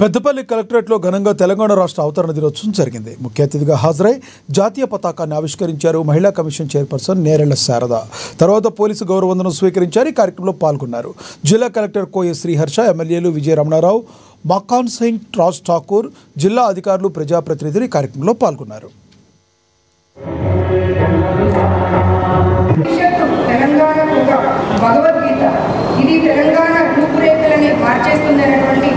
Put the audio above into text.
పెద్దపల్లి కలెక్టరేట్లో ఘనంగా తెలంగాణ రాష్ట్ర అవతరణ దినోత్సవం జరిగింది. ముఖ్య అతిథిగా హాజరై జాతీయ పతాకాన్ని ఆవిష్కరించారు మహిళా కమిషన్ చైర్పర్సన్ నేరెళ్ల శారద. తర్వాత పోలీసు గౌరవవందనం స్వీకరించారు. ఈ కార్యక్రమంలో పాల్గొన్నారు జిల్లా కలెక్టర్ కోయ శ్రీహర్ష, ఎమ్మెల్యేలు విజయ రమణారావు, మకాన్ సింగ్, రాజ్ ఠాకూర్, జిల్లా అధికారులు, ప్రజాప్రతినిధులు ఈ కార్యక్రమంలో పాల్గొన్నారు. భగవద్గీత ఇది తెలంగాణ రూపురేఖలని మార్చేస్తుందనేటువంటి